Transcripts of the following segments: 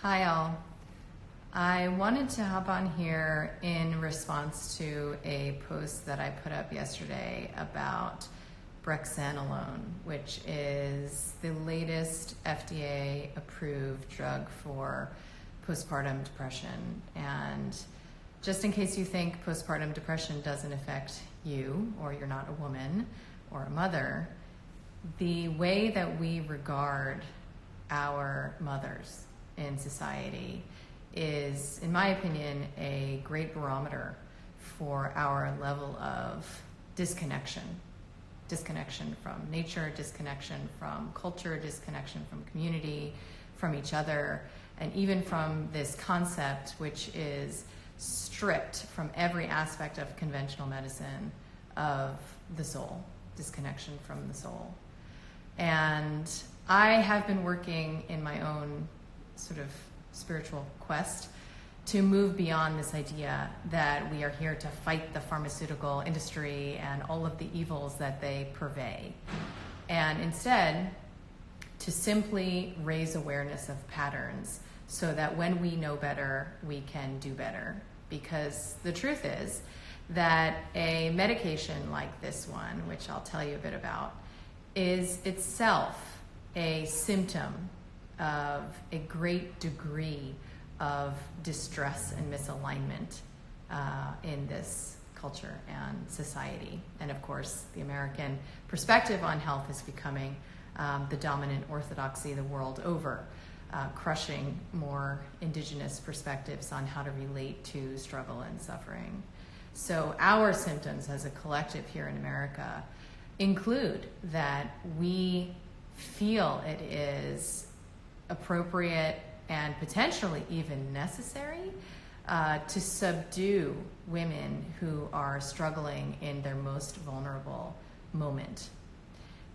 Hi all. I wanted to hop on here in response to a post that I put up yesterday about Brexanolone, which is the latest FDA approved drug for postpartum depression. And just in case you think postpartum depression doesn't affect you, or you're not a woman or a mother, the way that we regard our mothers in society is, in my opinion, a great barometer for our level of disconnection from nature, disconnection from culture, disconnection from community, from each other, and even from this concept which is stripped from every aspect of conventional medicine of the soul, disconnection from the soul. And I have been working in my own sort of spiritual quest to move beyond this idea that we are here to fight the pharmaceutical industry and all of the evils that they purvey, and instead to simply raise awareness of patterns so that when we know better, we can do better. Because the truth is that a medication like this one, which I'll tell you a bit about, is itself a symptom of a great degree of distress and misalignment in this culture and society. And of course, the American perspective on health is becoming the dominant orthodoxy the world over, crushing more indigenous perspectives on how to relate to struggle and suffering. So our symptoms as a collective here in America include that we feel it is appropriate and potentially even necessary to subdue women who are struggling in their most vulnerable moment.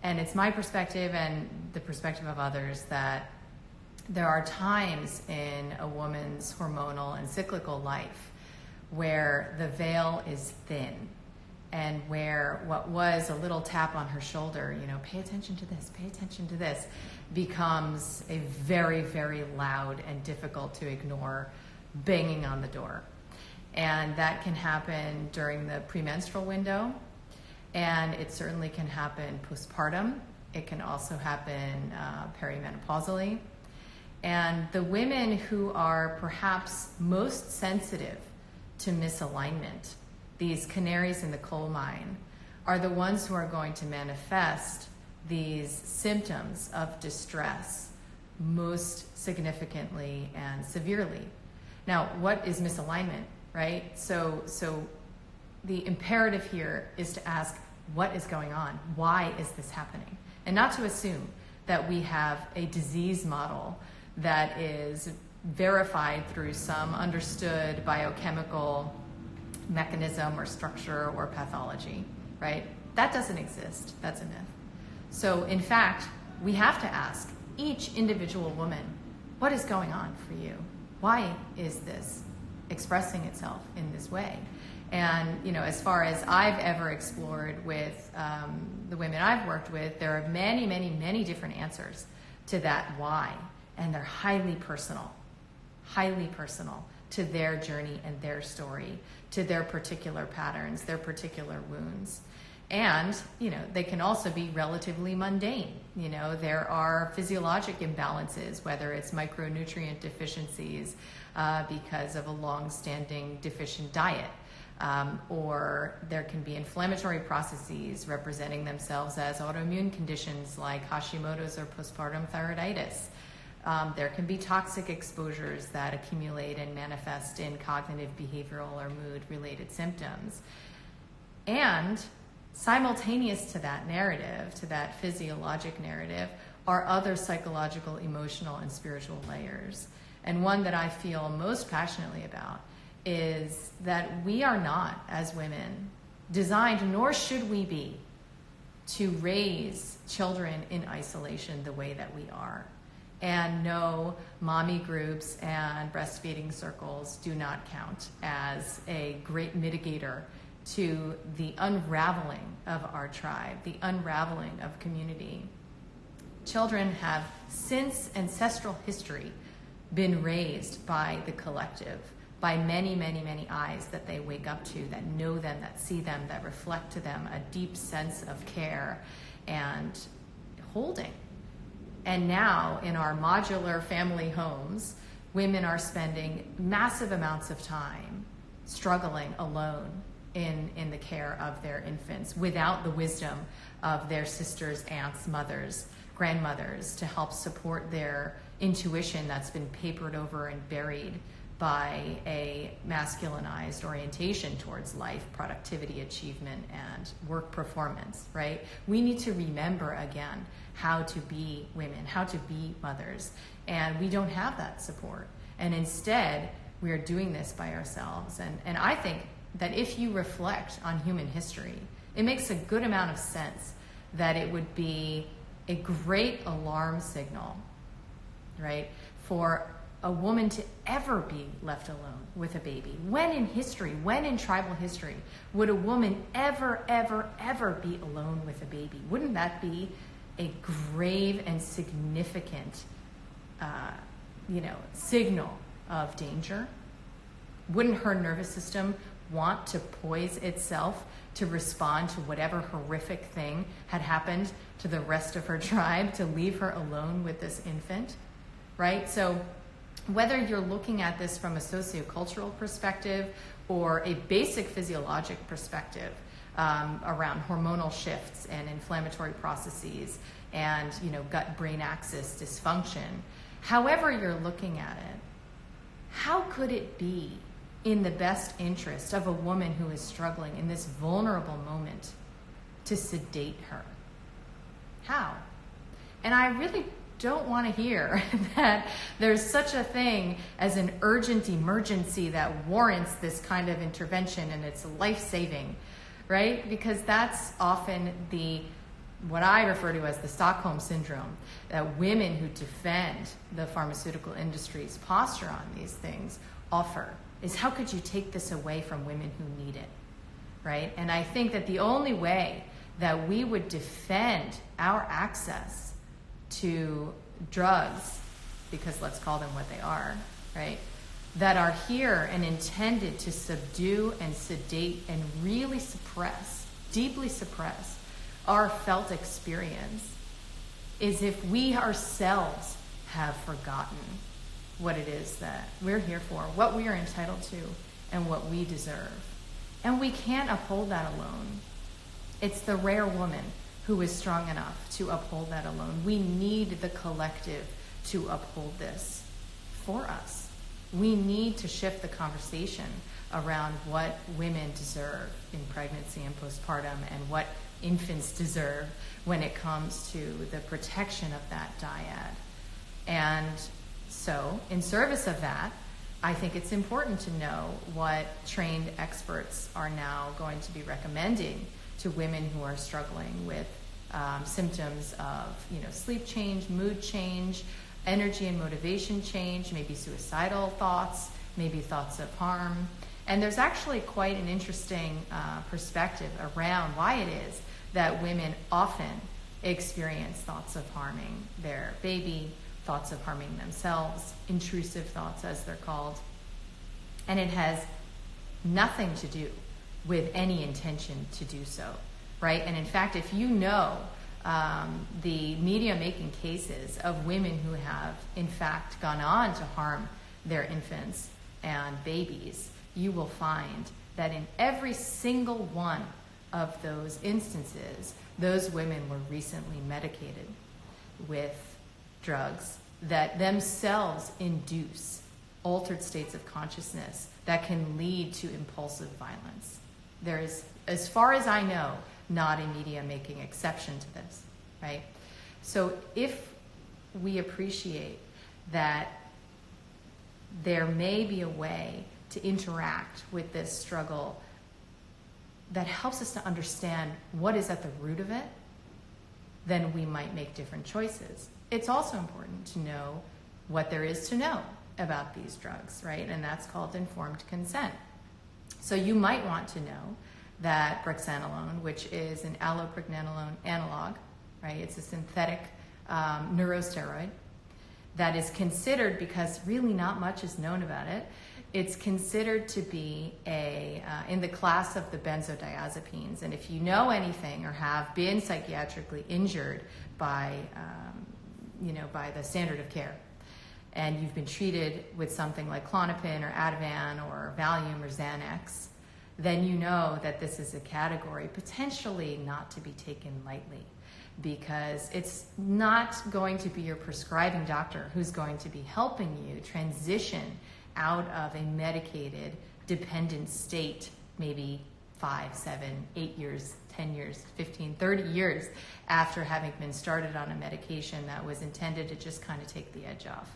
And it's my perspective and the perspective of others that there are times in a woman's hormonal and cyclical life where the veil is thin, and where what was a little tap on her shoulder, pay attention to this, becomes a very, very loud and difficult to ignore banging on the door. And that can happen during the premenstrual window, and it certainly can happen postpartum. It can also happen perimenopausally. And the women who are perhaps most sensitive to misalignment, these canaries in the coal mine, are the ones who are going to manifest these symptoms of distress most significantly and severely. Now, what is misalignment, right? So the imperative here is to ask, what is going on? Why is this happening? And not to assume that we have a disease model that is verified through some understood biochemical mechanism or structure or pathology, right? That doesn't exist. That's a myth. So in fact, we have to ask each individual woman, what is going on for you? Why is this expressing itself in this way? And as far as I've ever explored with the women I've worked with, there are many, many, many different answers to that why, and they're highly personal to their journey and their story, to their particular patterns, their particular wounds. And, they can also be relatively mundane. There are physiologic imbalances, whether it's micronutrient deficiencies because of a long-standing deficient diet, or there can be inflammatory processes representing themselves as autoimmune conditions like Hashimoto's or postpartum thyroiditis. There can be toxic exposures that accumulate and manifest in cognitive, behavioral, or mood-related symptoms. And simultaneous to that narrative, to that physiologic narrative, are other psychological, emotional, and spiritual layers. And one that I feel most passionately about is that we are not, as women, designed, nor should we be, to raise children in isolation the way that we are. And no, mommy groups and breastfeeding circles do not count as a great mitigator to the unraveling of our tribe, the unraveling of community. Children have, since ancestral history, been raised by the collective, by many, many, many eyes that they wake up to, that know them, that see them, that reflect to them a deep sense of care and holding. And now in our modular family homes, women are spending massive amounts of time struggling alone in the care of their infants without the wisdom of their sisters, aunts, mothers, grandmothers to help support their intuition that's been papered over and buried by a masculinized orientation towards life, productivity, achievement, and work performance, right? We need to remember again how to be women, how to be mothers, and we don't have that support. And instead, we are doing this by ourselves. And I think that if you reflect on human history, it makes a good amount of sense that it would be a great alarm signal, right, for a woman to ever be left alone with a baby. When in history, when in tribal history, would a woman ever, ever, ever be alone with a baby? Wouldn't that be a grave and significant, signal of danger? Wouldn't her nervous system want to poise itself to respond to whatever horrific thing had happened to the rest of her tribe, to leave her alone with this infant, right? So whether you're looking at this from a sociocultural perspective or a basic physiologic perspective around hormonal shifts and inflammatory processes and gut-brain axis dysfunction, however you're looking at it, how could it be in the best interest of a woman who is struggling in this vulnerable moment to sedate her? How? And I really don't want to hear that there's such a thing as an urgent emergency that warrants this kind of intervention and it's life-saving, right? Because that's often what I refer to as the Stockholm syndrome, that women who defend the pharmaceutical industry's posture on these things offer, is how could you take this away from women who need it, right? And I think that the only way that we would defend our access to drugs, because let's call them what they are, right, that are here and intended to subdue and sedate and really suppress, deeply suppress our felt experience, is if we ourselves have forgotten what it is that we're here for, what we are entitled to, and what we deserve. And we can't uphold that alone. It's the rare woman who is strong enough to uphold that alone. We need the collective to uphold this for us. We need to shift the conversation around what women deserve in pregnancy and postpartum and what infants deserve when it comes to the protection of that dyad. And so, in service of that, I think it's important to know what trained experts are now going to be recommending to women who are struggling with symptoms of, sleep change, mood change, energy and motivation change, maybe suicidal thoughts, maybe thoughts of harm. And there's actually quite an interesting perspective around why it is that women often experience thoughts of harming their baby, thoughts of harming themselves, intrusive thoughts as they're called. And it has nothing to do with any intention to do so, right? And in fact, if you know the media-making cases of women who have, in fact, gone on to harm their infants and babies, you will find that in every single one of those instances, those women were recently medicated with drugs that themselves induce altered states of consciousness that can lead to impulsive violence. There is, as far as I know, not a media-making exception to this, right? So if we appreciate that there may be a way to interact with this struggle that helps us to understand what is at the root of it, then we might make different choices. It's also important to know what there is to know about these drugs, right? And that's called informed consent. So you might want to know that Brexanolone, which is an allopregnanolone analog, right? It's a synthetic neurosteroid that is considered, because really not much is known about it, it's considered to be in the class of the benzodiazepines. And if you know anything or have been psychiatrically injured by the standard of care, and you've been treated with something like Klonopin or Ativan or Valium or Xanax, then you know that this is a category potentially not to be taken lightly, because it's not going to be your prescribing doctor who's going to be helping you transition out of a medicated dependent state, maybe 5, 7, 8 years, 10 years, 15, 30 years after having been started on a medication that was intended to just kind of take the edge off,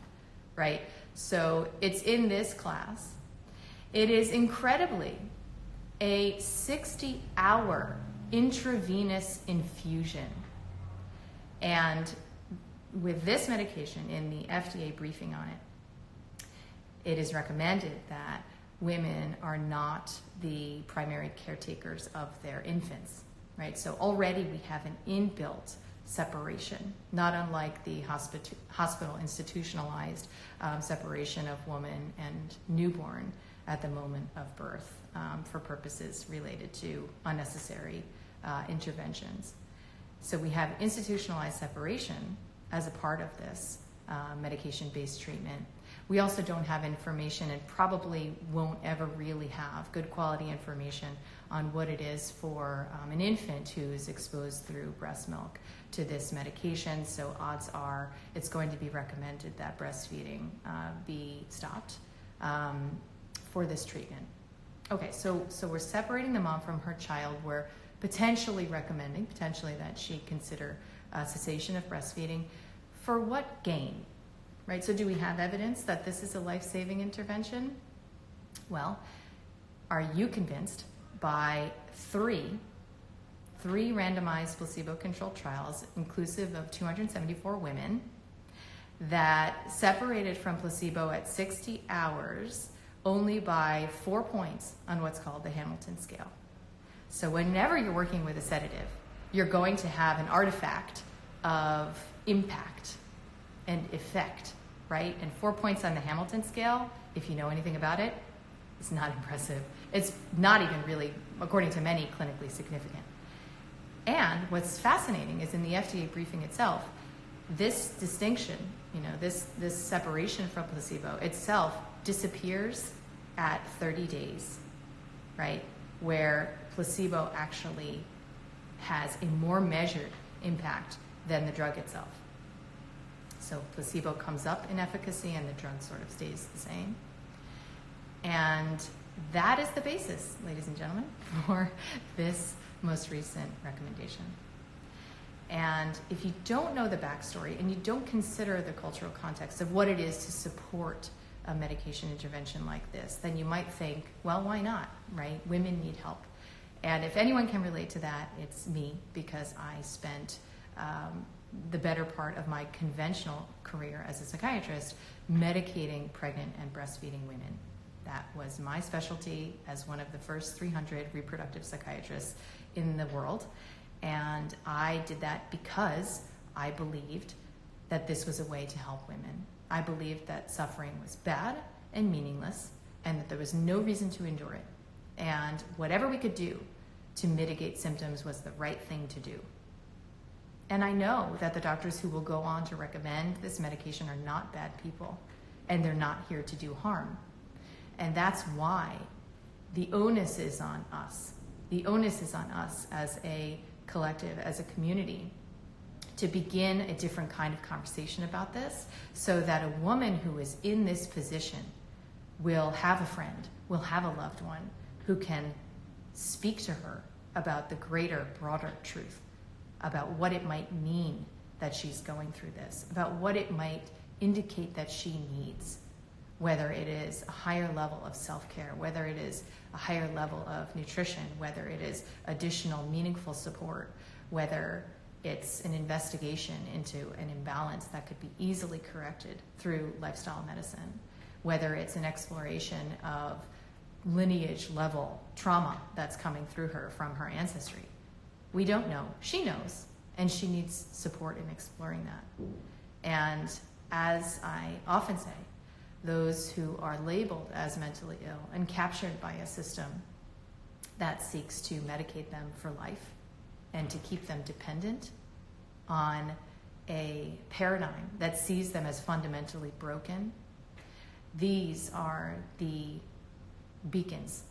right? So it's in this class. It is incredibly a 60-hour intravenous infusion. And with this medication, in the FDA briefing on it, it is recommended that women are not the primary caretakers of their infants, right? So already we have an inbuilt separation, not unlike the hospital institutionalized separation of woman and newborn at the moment of birth for purposes related to unnecessary interventions. So we have institutionalized separation as a part of this medication-based treatment. We also don't have information, and probably won't ever really have good quality information on what it is for an infant who is exposed through breast milk to this medication. So odds are it's going to be recommended that breastfeeding be stopped for this treatment. Okay, so we're separating the mom from her child. We're potentially recommending, that she consider cessation of breastfeeding. For what gain? Right, so do we have evidence that this is a life-saving intervention? Well, are you convinced by three randomized placebo-controlled trials, inclusive of 274 women, that separated from placebo at 60 hours only by 4 points on what's called the Hamilton scale? So whenever you're working with a sedative, you're going to have an artifact of impact and effect, right? And 4 points on the Hamilton scale, if you know anything about it, is not impressive. It's not even really, according to many, clinically significant. And what's fascinating is in the FDA briefing itself, this distinction, this separation from placebo itself disappears at 30 days, right? Where placebo actually has a more measured impact than the drug itself. So placebo comes up in efficacy and the drug sort of stays the same. And that is the basis, ladies and gentlemen, for this most recent recommendation. And if you don't know the backstory and you don't consider the cultural context of what it is to support a medication intervention like this, then you might think, well, why not, right? Women need help. And if anyone can relate to that, it's me, because I spent the better part of my conventional career as a psychiatrist medicating pregnant and breastfeeding women. That was my specialty as one of the first 300 reproductive psychiatrists in the world. And I did that because I believed that this was a way to help women. I believed that suffering was bad and meaningless, and that there was no reason to endure it. And whatever we could do to mitigate symptoms was the right thing to do. And I know that the doctors who will go on to recommend this medication are not bad people, and they're not here to do harm. And that's why the onus is on us. The onus is on us as a collective, as a community, to begin a different kind of conversation about this, so that a woman who is in this position will have a friend, will have a loved one who can speak to her about the greater, broader truth, about what it might mean that she's going through this, about what it might indicate that she needs, whether it is a higher level of self-care, whether it is a higher level of nutrition, whether it is additional meaningful support, whether it's an investigation into an imbalance that could be easily corrected through lifestyle medicine, whether it's an exploration of lineage level trauma that's coming through her from her ancestry. We don't know. She knows, and she needs support in exploring that. And as I often say, those who are labeled as mentally ill and captured by a system that seeks to medicate them for life and to keep them dependent on a paradigm that sees them as fundamentally broken. These are the beacons,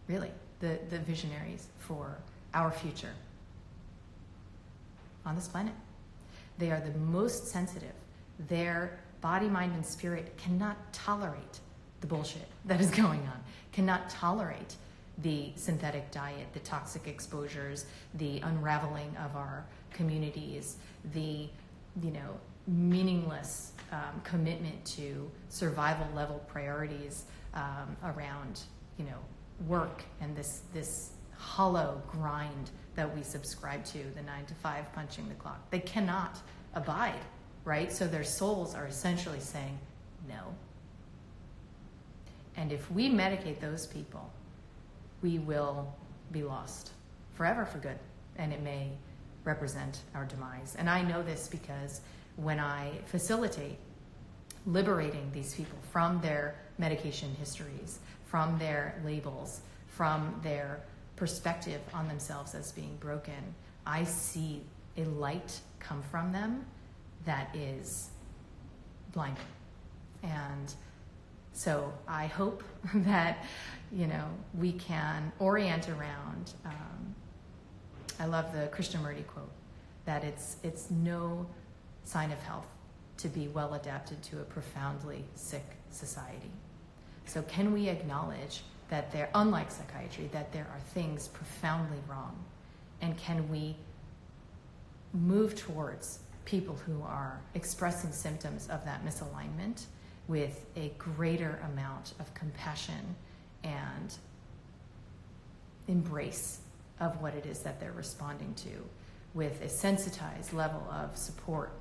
really, the visionaries for our future on this planet. They are the most sensitive. Their body, mind, and spirit cannot tolerate the bullshit that is going on, cannot tolerate the synthetic diet, the toxic exposures, the unraveling of our communities, the meaningless commitment to survival level priorities around work and this hollow grind that we subscribe to, the 9 to 5 punching the clock. They cannot abide, right? So their souls are essentially saying no. And if we medicate those people, we will be lost forever for good, and it may represent our demise. And I know this because when I facilitate liberating these people from their medication histories, from their labels, from their perspective on themselves as being broken, I see a light come from them that is blinding. And so I hope that, we can orient around, I love the Krishnamurti quote, that it's no sign of health to be well adapted to a profoundly sick society. So can we acknowledge that there, unlike psychiatry, that there are things profoundly wrong? And can we move towards people who are expressing symptoms of that misalignment with a greater amount of compassion and embrace of what it is that they're responding to, with a sensitized level of support,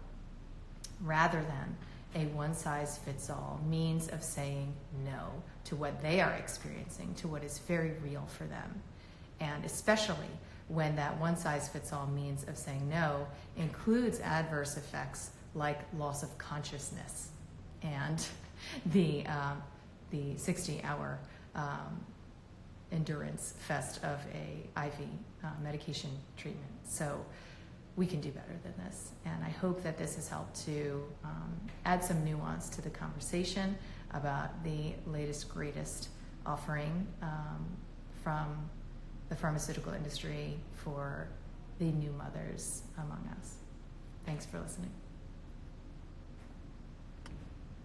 rather than a one-size-fits-all means of saying no to what they are experiencing, to what is very real for them. And especially when that one-size-fits-all means of saying no includes adverse effects like loss of consciousness and the 60-hour endurance fest of a IV medication treatment. So we can do better than this. And I hope that this has helped to add some nuance to the conversation about the latest, greatest offering from the pharmaceutical industry for the new mothers among us. Thanks for listening.